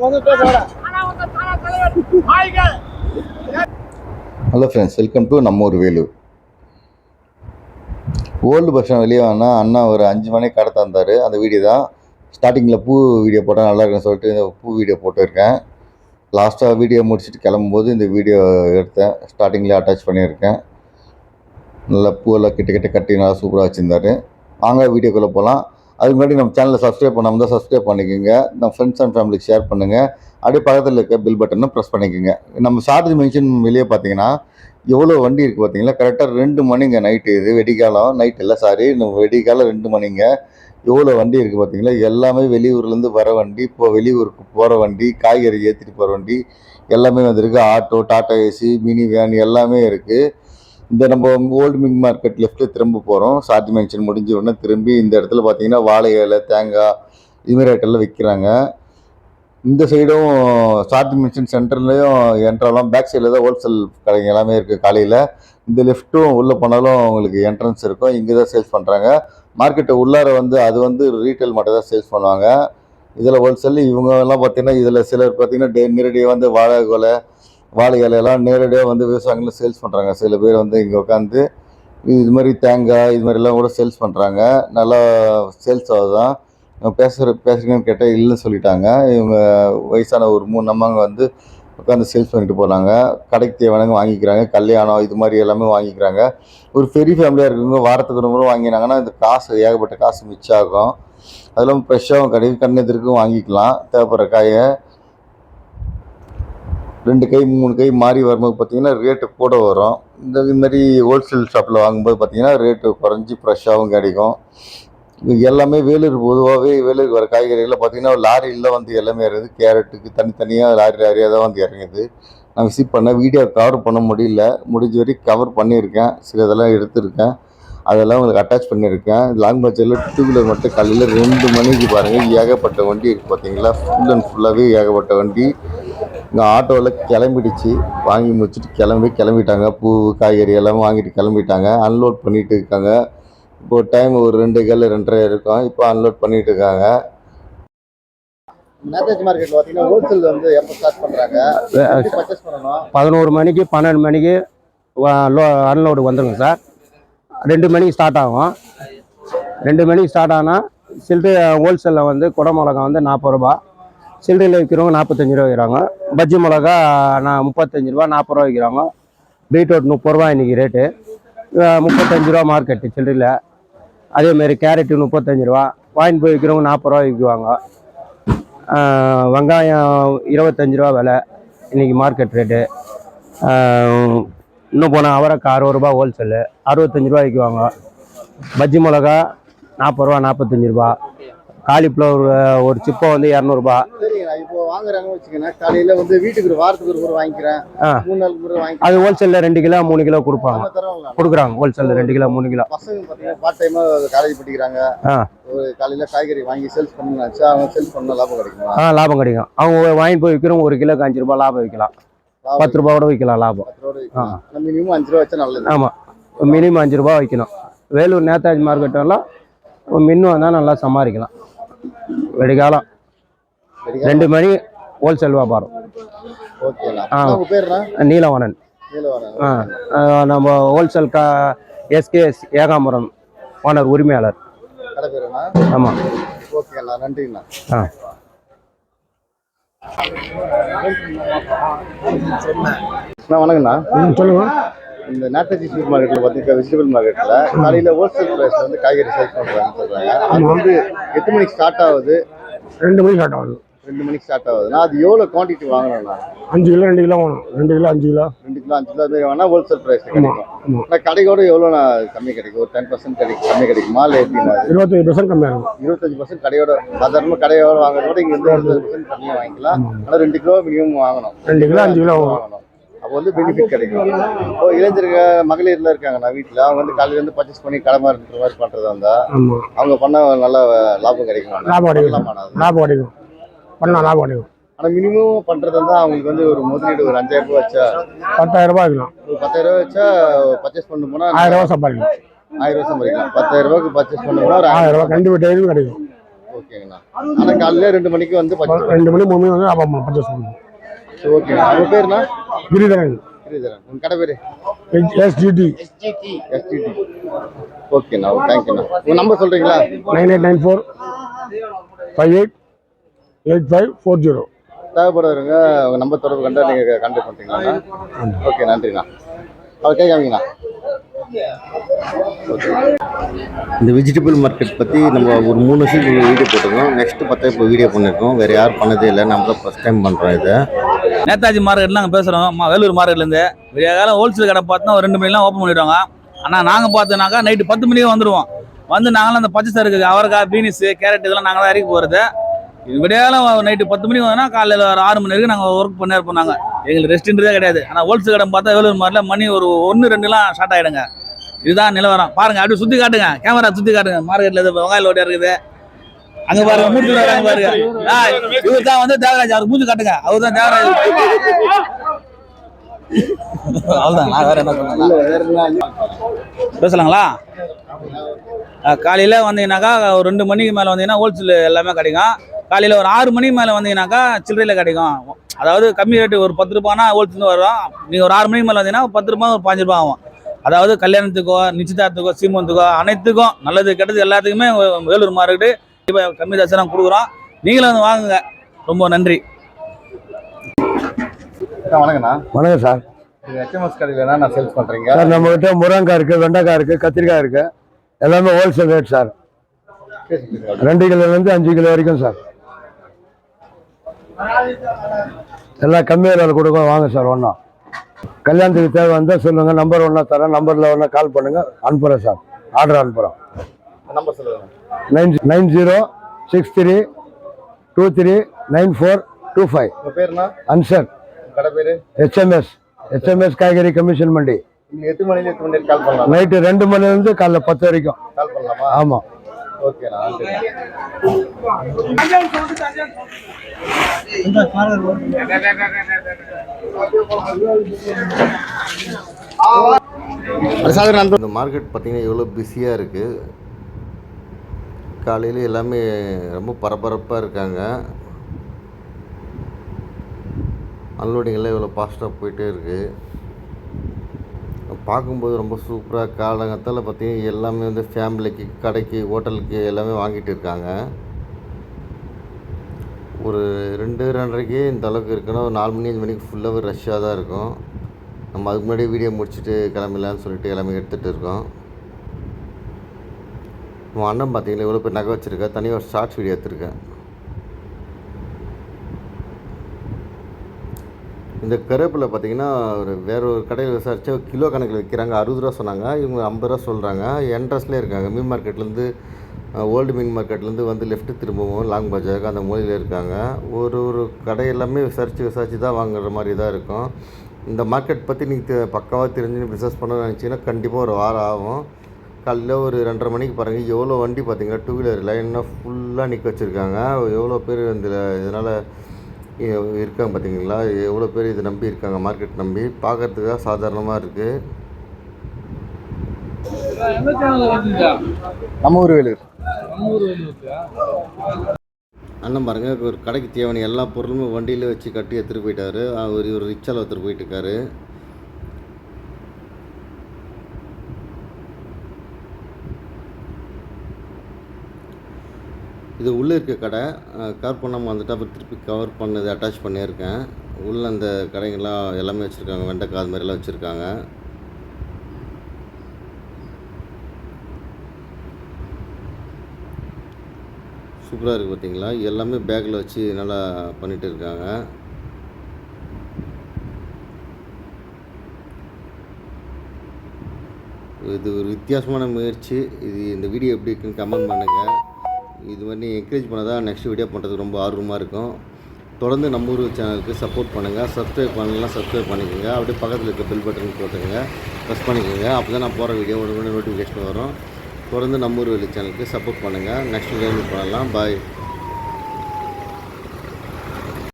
Hello friends, welcome to நம்ம ஊர் Vellore. Old bus வெளியே வாங்கினா அண்ணா ஒரு 5 மணிக்கு கடை தந்தார். அந்த வீடியோ தான் ஸ்டார்டிங்கில் பூ வீடியோ போட்டால் நல்லா இருக்குன்னு சொல்லிட்டு இந்த பூ வீடியோ போட்டிருக்கேன். லாஸ்ட்டாக வீடியோ முடிச்சுட்டு கிளம்பும்போது இந்த வீடியோ எடுத்தேன். ஸ்டார்டிங்கில் அட்டாச் பண்ணியிருக்கேன். நல்லா பூவெல்லாம் கிட்ட கட்டி நல்லா சூப்பராக வச்சுருந்தார். வாங்க வீடியோக்குள்ளே போகலாம். அதுக்கு முன்னாடி நம்ம சேனலை சப்ஸ்கிரைப் பண்ணாமல் தான் சப்ஸ்கிரைப் பண்ணிக்கோங்க. நம்ம ஃப்ரெண்ட்ஸ் அண்ட் ஃபேமிலிக்கு ஷேர் பண்ணுங்கள். அப்படியே பக்கத்தில் இருக்க பில் பட்டனை ப்ரெஸ் பண்ணிக்கோங்க. நம்ம சாரதி மென்ஷன் வெளியே பார்த்தீங்கன்னா எவ்வளோ வண்டி இருக்குது பார்த்தீங்களா. கரெக்டாக 2 மணிங்க நைட்டு. இது வெடிக்காலம் நைட் இல்லை, சாரி, வெடிக்காலம் 2 மணிங்க. எவ்வளோ வண்டி இருக்குது பார்த்தீங்களா. எல்லாமே வெளியூர்லேருந்து வர வண்டி, இப்போ வெளியூருக்கு போகிற வண்டி, காய்கறி ஏற்றிட்டு போகிற வண்டி எல்லாமே வந்திருக்கு. Auto, Tata AC, mini van எல்லாமே இருக்குது. இந்த நம்ம ஓல்டு மின் மார்க்கெட் லெஃப்ட்டில் திரும்ப போகிறோம். சாரதி மென்ஷன் முடிஞ்ச உடனே திரும்பி இந்த இடத்துல பார்த்தீங்கன்னா வாழை இலை, தேங்காய் இதுமாரி ஐட்டெல்லாம் விற்கிறாங்க. இந்த சைடும் சாரதி மென்ஷன் சென்டர்லேயும் என்ட்ரலாம் பேக் சைடில் தான் ஹோல்சேல் கடைங்க எல்லாமே இருக்குது. காலையில் இந்த லெஃப்ட்டும் உள்ளே போனாலும் உங்களுக்கு என்ட்ரன்ஸ் இருக்கும். இங்கே தான் சேல்ஸ் பண்ணுறாங்க. மார்க்கெட்டை உள்ளார அது ரீட்டைல் மட்டும் தான் சேல்ஸ் பண்ணுவாங்க. இதில் ஹோல்சேல் இவங்கெல்லாம் பார்த்தீங்கன்னா இதில் சிலர் பார்த்தீங்கன்னா நேரடியாக வாழை இலையெல்லாம் நேரடியாக விவசாயிகளும் சேல்ஸ் பண்ணுறாங்க. சில பேர் இங்கே உட்காந்து இது மாதிரி தேங்காய் இது மாதிரிலாம் கூட சேல்ஸ் பண்ணுறாங்க. நல்லா சேல்ஸ் ஆகுதான். பேசுகிறேன்னு கேட்டால் இல்லைன்னு சொல்லிட்டாங்க. இவங்க வயசான ஒரு 3 அம்மாங்க உட்காந்து சேல்ஸ் பண்ணிட்டு போகிறாங்க. கடைக்கு தேவையானவங்க வாங்கிக்கிறாங்க. கல்யாணம் இது மாதிரி எல்லாமே வாங்கிக்கிறாங்க. ஒரு பெரிய ஃபேமிலியாக இருக்குங்க. வாரத்துக்கு ஒரு முறை வாங்கினாங்கன்னா இந்த காசு ஏகப்பட்ட காசு மிச்சம் ஆகும். அதெல்லாம் ஃப்ரெஷ்ஷாகவும் கிடைக்கும். கண்ணெதிர்க்கும் வாங்கிக்கலாம். தேவைப்படுற காயை 2 கை 3 கை மாறி வரும்போது பார்த்திங்கன்னா ரேட்டு கூட வரும். இந்த மாதிரி ஹோல்சேல் ஷாப்பில் வாங்கும்போது பார்த்திங்கன்னா ரேட்டு குறைஞ்சி ஃப்ரெஷ்ஷாகவும் கிடைக்கும். எல்லாமே பொதுவாகவே வேலூருக்கு வர காய்கறிகளில் பார்த்திங்கன்னா லாரியில் எல்லாமே இருக்குது. கேரட்டுக்கு தனித்தனியாக லாரியாக தான் இறங்குது. நான் விசிட் பண்ணேன். வீடியோ கவர் பண்ண முடியல. முடிஞ்ச வரைக்கும் கவர் பண்ணியிருக்கேன். சில இதெல்லாம் எடுத்திருக்கேன். அதெல்லாம் உங்களுக்கு அட்டாச் பண்ணியிருக்கேன். லாங் பட்ஜெட்டில் 2 வீலர் மட்டும் காலையில் 2 மணிக்கு பாருங்கள் ஏகப்பட்ட வண்டி இருக்குது பார்த்தீங்களா. ஃபுல் அண்ட் ஃபுல்லாகவே ஏகப்பட்ட வண்டி. இங்கே ஆட்டோவில் கிளம்பிடுச்சு. வாங்கி முடிச்சுட்டு கிளம்பிட்டாங்க. பூ காய்கறி எல்லாமே வாங்கிட்டு கிளம்பிட்டாங்க. அன்லோட் பண்ணிகிட்டு இருக்காங்க. இப்போ டைம் ஒரு 2 2:30 இருக்கும். இப்போ அன்லோட் பண்ணிட்டு இருக்காங்க. நேதாஜி மார்க்கெட்டில் பார்த்தீங்கன்னா ஹோல்சேல் எப்போ ஸ்டார்ட் பண்ணுறாங்க? பர்ச்சேஸ் பண்ணணும். 11 மணிக்கு 12 மணிக்கு அன்லோடு வந்துடுங்க சார். 2 மணிக்கு ஸ்டார்ட் ஆகும். 2 மணிக்கு ஸ்டார்ட் ஆனால் சில்லறை ஹோல்சேலில் குடை மிளகா 40 ரூபா, சில்லறையில் விற்கிறவங்க 45 ரூபா விற்கிறாங்க. பஜ்ஜி மிளகா 35 ரூபா, 40 ரூபா விற்கிறாங்க. பீட்ரூட் 30 ரூபா இன்றைக்கி ரேட்டு. 35 ரூபா மார்க்கெட்டு சில்லறையில். அதேமாரி கேரட்டு 35 ரூபா. வாங்கிட்டு போய் விற்கிறவங்க 40 ரூபா விற்குவாங்க. வெங்காயம் 25 ரூபா விலை இன்றைக்கி மார்க்கெட் ரேட்டு. இன்னும் போனால் அவரைக்காய் 60 ரூபா ஹோல்சேலு, 65 ரூபா விற்குவாங்க. பஜ்ஜி மிளகா 40 ரூபா, 45 ரூபா. காலிஃப்ளவர் ஒரு சிப்போ 200 ரூபா. இப்போ வாங்குறாங்க வச்சுக்கோங்க. காலையில் வீட்டுக்கு வாரத்துக்கு ஒரு வாங்கிக்கிறேன். 3 நாளுக்கு ஒரு வாங்கி அது ஹோல்சேலில் 2 கிலோ 3 கிலோ கொடுக்குறாங்க. ஹோல்சேலில் 2 கிலோ 3 கிலோ. பசங்க பார்த்தீங்கன்னா பார்ட் டைமாக காலேஜ் படிக்கிறாங்க. ஒரு காலையில் காய்கறி வாங்கி சேல்ஸ் பண்ணாச்சு. அவங்க சேல்ஸ் பண்ணால் லாபம் கிடைக்குமா? லாபம் கிடைக்கும். அவங்க வாங்கிட்டு போய் விற்கிறவங்க 1 கிலோக்கு 5 ரூபா லாபம் விற்கலாம். 10 ரூபா கூட விற்கலாம் லாபம். மினிமம் 5 ரூபா வச்சா நல்லது. ஆமாம், மினிமம் 5 ரூபா வைக்கணும். வேலூர் நேதாஜி மார்க்கெட்டெல்லாம் மின்னும் வந்தால் நல்லா சம்பாதிக்கலாம். வெடிகாலம் 2 மணி ஹோல்சேல் வியாபாரம். நீலவனன். நம்ம ஹோல்சேல் எஸ்கேஎஸ் ஏகாம்பரம் ஓனர் உரிமையாளர். ஆமாம். ஓகேண்ணா, நன்றிங்கண்ணா. வணக்கண்ணா. சொல்லுங்க. இந்த நேதாஜி சூப்பர் மார்க்கெட்டில் பார்த்தீங்கன்னா வெஜிடபிள் மார்க்கெட்டில் காலையில் ஹோல்சேல் ப்ரைஸில் காய்கறி சேல்ஸ் பண்ணுறாங்கன்னு சொல்கிறாங்க. அது எத்தனை மணிக்கு ஸ்டார்ட் ஆகுது? 2 மணிக்கு ஸ்டார்ட் ஆகுது. 2 மணிக்கு ஸ்டார்ட் ஆகுதுன்னா அது எவ்வளோ குவான்டிட்டி வாங்கணும்ண்ணா? 5 கிலோ 2 கிலோ வாங்கணும். 2 கிலோ 5 கிலோ 2 கிலோ 5 கிலோ அது வேணால் ஹோல்சேல் ப்ரைஸ் கிடைக்கும். ஆனால் கடையோட எவ்வளோண்ணா கம்மி கிடைக்கும்? ஒரு 10% கம்மி கிடைக்குமா? இல்லை எப்படின்னா 25% கம்மியாகும். 25% கடையோட சாதாரணமாக கடையோட வாங்குறதோட இங்கே 25% கம்மியாக வாங்கிக்கலாம். ஆனால் 2 கிலோ மினிமம் வாங்கணும். 2 கிலோ 5 கிலோ வாங்கணும். அப்போ பெனிஃபிட் கிடைக்கும். இப்போ இளைஞருக்கு மகளிர்லாம் இருக்காங்கண்ணா வீட்டில். அவங்க காலையிலேருந்து பர்ச்சேஸ் பண்ணி கடை மாதிரி பண்ணுறதா இருந்தால் அவங்க பண்ணால் நல்ல லாபம் கிடைக்கும். லாபம் கிடைக்கும். பண்ணலாம், லாபம் கிடைக்கும். ஆனால் மினிமம் பண்ணுறது இருந்தால் அவங்களுக்கு ஒரு முதலீடு ஒரு 5000 ரூபா வச்சா 10,000 ரூபா வைக்கலாம். ஒரு 10,000 ரூபா வச்சா பர்ச்சேஸ் பண்ண போனால் 1000 ரூபா சம்பாதிக்கலாம். 1000 ரூபா சம்பாதிக்கலாம். 10,000 ரூபாய்க்கு பர்ச்சேஸ் பண்ண போனால் ஒரு 1000 ரூபா கண்டிப்பாக டெய்லியும் கிடைக்கும். ஓகேங்கண்ணா. ஆனால் காலையில் 2 மணிக்கு வந்து பர்ச்சேஸ் 2 மணி 3 மணி வந்து ஆமாம் பர்ச்சேஸ் பண்ணுவோம். ஓகேண்ணா. உங்கள் பேருண்ணா? கிரிதரன் கிரிதரன். உங்கள் கடை பேர்? SGT. ஓகேண்ணா. தேங்க்யூண்ணா. உங்கள் நம்பர் சொல்கிறீங்களா? 9894 588540. தேவைப்படுறவங்க உங்கள் நம்பர் தொடர்பு கண்டா நீங்கள் கான்டாக்ட் பண்ணுறீங்களா? ஓகே, நன்றிண்ணா. அவர் கேட்காமீங்கண்ணா. ஓகே. இந்த வெஜிடபிள் மார்க்கெட் பற்றி நம்ம ஒரு 3 வருஷத்துக்கு வீடியோ போட்டிருக்கோம். நெக்ஸ்ட்டு பார்த்தா இப்போ வீடியோ பண்ணியிருக்கோம். வேறு யாரும் பண்ணதே இல்லை, நம்ம தான் ஃபஸ்ட் டைம் பண்ணுறோம் இதை. நேதாஜி மார்க்கெட்டில் நாங்கள் பேசுகிறோம். வேலூர் மார்க்கெட்லேருந்து. விடிய காலம் ஹோல்சேல் கடை பார்த்தோன்னா ஒரு 2 மணிலாம் ஓப்பன் பண்ணிவிடுவாங்க. ஆனால் நாங்கள் பார்த்தோன்னாக்கா நைட்டு 10 மணிக்கு வந்துடுவோம். வந்து நாங்களாம் அந்த பச்சை சருக்கு அவரைக்காய், பீனிஸு, கேரட் இதெல்லாம் நாங்கள் தான் இறக்கி போகிறது. விடியாலும் நைட்டு 10 மணிக்கு வந்தோன்னா காலையில் ஒரு 6 மணி வரைக்கும் நாங்கள் ஒர்க் பண்ணி இருப்போம். நாங்கள் எங்களுக்கு ரெஸ்ட்டுன்றதே கிடையாது. ஆனால் ஹோல்சேல் கடை பார்த்தா வேலூர் மார்க்கெட்டில் மணி ஒரு 1, 2லாம் ஸ்டார்ட் ஆகிடுங்க. இதுதான் நிலவரம். பாருங்கள், அப்படி சுற்றி காட்டுங்க, கேமரா சுற்றி காட்டுங்க. மார்க்கெட்டில் இது வெங்காயம் ஓட்டியா இருக்குது. அங்கே பாருங்க, மூட்டு வராங்க பாருங்க. இவர் தான் வந்து தேவராஜ். அவர் மூச்சு காட்டுங்க, அவர் தான் தேவராஜ். அவ்வளோதான். நான் வேற என்ன சொன்னேன் பேசலாங்களா? காலையில் வந்தீங்கன்னாக்கா ஒரு 2 மணிக்கு மேலே வந்தீங்கன்னா ஹோல்சேல் எல்லாமே கிடைக்கும். காலையில் ஒரு 6 மணிக்கு மேலே வந்தீங்கன்னாக்கா சில்லறையில் கிடைக்கும். அதாவது கம்மி ரேட்டு ஒரு 10 ரூபானா ஹோல்சேல் வரும். நீங்கள் ஒரு 6 மணிக்கு மேலே வந்தீங்கன்னா 10 ரூபா ஒரு 5 ரூபா ஆகும். அதாவது கல்யாணத்துக்கோ, நிச்சயதார்த்தத்துக்கோ, சீமந்தத்துக்கோ, அனைத்துக்கும் நல்லது கெட்டது எல்லாத்துக்குமே வேலூர் மார்க்கெட்டு இப்போ கம்மி தாசி நாங்கள் கொடுக்குறோம். நீங்களும் வந்து வாங்குங்க. ரொம்ப நன்றி. வணக்கண்ணா. வணக்கம் சார். இது HMS கடையில் நான் சேல்ஸ் பண்ணுறீங்க சார். நம்மகிட்ட முருங்கைக்காய் இருக்குது, வெண்டைக்காய் இருக்குது, கத்திரிக்காய் இருக்குது. எல்லாமே ஹோல்சேல் ரேட் சார். 2 கிலோலேருந்து 5 கிலோ வரைக்கும் சார். எல்லாம் கம்மி விலையில் கொடுக்கும், வாங்க சார். ஒன்றா கல்யாணத்துக்கு தேவை வந்தால் சொல்லுங்கள். நம்பர் ஒன்றா தரேன். நம்பரில் ஒன்றா கால் பண்ணுங்கள், அனுப்புகிறேன் சார். ஆர்டர் அனுப்புகிறோம். நம்பர் சொல்லுங்கள். 9063239425. உங்கள் பேருண்ணா? அன்சர். கடை பேர்? HMS காய்கறி கமிஷன் மண்டி. நீங்கள் 8 மணிலேருந்து 8 மணி கால் பண்ணலாம். நைட்டு 2 மணிலேருந்து காலைல 10 வரைக்கும் கால் பண்ணலாமா? ஆமாம். ஓகேண்ணா. இந்த மார்க்கெட் பார்த்தீங்கன்னா எவ்வளோ பிஸியாக இருக்குது. காலையில் எல்லாமே ரொம்ப பரபரப்பாக இருக்காங்க. அன்லோடிங் எல்லாம் இவ்வளோ ஃபாஸ்ட்டாக போயிட்டே இருக்குது. பார்க்கும்போது ரொம்ப சூப்பராக காலங்கத்தில் பார்த்தீங்கன்னா எல்லாமே வந்து ஃபேமிலிக்கு, கடைக்கு, ஹோட்டலுக்கு எல்லாமே வாங்கிட்டு இருக்காங்க. ஒரு 2-2:30க்கே இந்த அளவுக்கு இருக்குன்னா ஒரு 4 மணி 5 மணிக்கு ஃபுல்லாகவே ரஷ்ஷாக தான் இருக்கும். நம்ம அதுக்கு முன்னாடியே வீடியோ முடிச்சுட்டு கிளம்பிடலான்னு சொல்லிட்டு எல்லாமே எடுத்துகிட்டு இருக்கோம். உன் அண்ணன் பார்த்தீங்களா எவ்வளோ பேர் நகை வச்சுருக்கேன். தனியாக ஒரு ஷார்ட்ஸ் வீடியோ எடுத்துருக்கேன். இந்த கருவேப்பிலை பார்த்தீங்கன்னா வேற ஒரு கடையில் விசாரித்தா கிலோ கணக்கில் விற்கிறாங்க. 60 ரூபா சொன்னாங்க. இவங்க 50 ரூபா சொல்கிறாங்க. என்ட்ரஸ்லேயே இருக்காங்க. மீன் மார்க்கெட்லேருந்து, ஓல்டு மீன் மார்க்கெட்லேருந்து வந்து லெஃப்ட்டு திரும்பவும் லாங் பஜாருக்கு அந்த மூலையில் இருக்காங்க. ஒரு கடை எல்லாமே விசாரித்து தான் வாங்குற மாதிரி தான் இருக்கும். இந்த மார்க்கெட் பற்றி நீங்கள் பக்காவாக தெரிஞ்சு பிஸ்னஸ் பண்ணணும்னு நினச்சிங்கன்னா கண்டிப்பாக ஒரு வாரம் ஆகும். காலையில் ஒரு 2:30 மணிக்கு பாருங்கள் எவ்வளோ வண்டி பார்த்தீங்கன்னா 2 வீலர் லைனாக ஃபுல்லாக நிற்க வச்சுருக்காங்க. எவ்வளோ பேர் இந்த இதனால் இருக்காங்க பார்த்தீங்களா? எவ்வளோ பேர் இதை நம்பி இருக்காங்க, மார்க்கெட் நம்பி. பார்க்குறதுக்காக சாதாரணமாக இருக்குது. நம்ம ஊர் வேலூர். அண்ணன் பாருங்கள் ஒரு கடைக்கு தேவையான எல்லா பொருளுமே வண்டியில் வச்சு கட்டி எடுத்துகிட்டு போயிட்டார். அவர் ஒரு ரிக்ஷாவில் எடுத்துகிட்டு போயிட்டுருக்காரு. இது உள்ளே இருக்க கடை கவர் பண்ணாமல் வந்துட்டு அப்புறம் திருப்பி கவர் பண்ணது அட்டாச் பண்ணியிருக்கேன். உள்ளே அந்த கடைங்கள்லாம் எல்லாமே வச்சுருக்காங்க. வெண்டைக்காய் அது மாதிரிலாம் வச்சுருக்காங்க. சூப்பராக இருக்குது பார்த்தீங்களா? எல்லாமே பேக்கில் வச்சு நல்லா பண்ணிகிட்டு இருக்காங்க. இது ஒரு வித்தியாசமான முயற்சி. இந்த வீடியோ எப்படி இருக்குன்னு கமெண்ட் பண்ணுங்கள். இது மாதிரி என்கரேஜ் பண்ண தான் நெக்ஸ்ட் வீடியோ பண்ணுறதுக்கு ரொம்ப ஆர்வமாக இருக்கும். தொடர்ந்து நம்ம ஊர் சேனலுக்கு சப்போர்ட் பண்ணுங்கள். சப்ஸ்கிரைப் பண்ணலாம், சப்ஸ்கிரைப் பண்ணிக்கோங்க. அப்படியே பக்கத்தில் இருக்க பெல் பட்டன் போட்டுங்க, ப்ரெஸ் பண்ணிக்கோங்க. அப்போ தான் நான் போகிற வீடியோ உடனே நோட்டிஃபிகேஷன் வரும். தொடர்ந்து நம்ம ஊர் சேனலுக்கு சப்போர்ட் பண்ணுங்கள். நெக்ஸ்ட் வீடியோ பண்ணலாம். பாய்.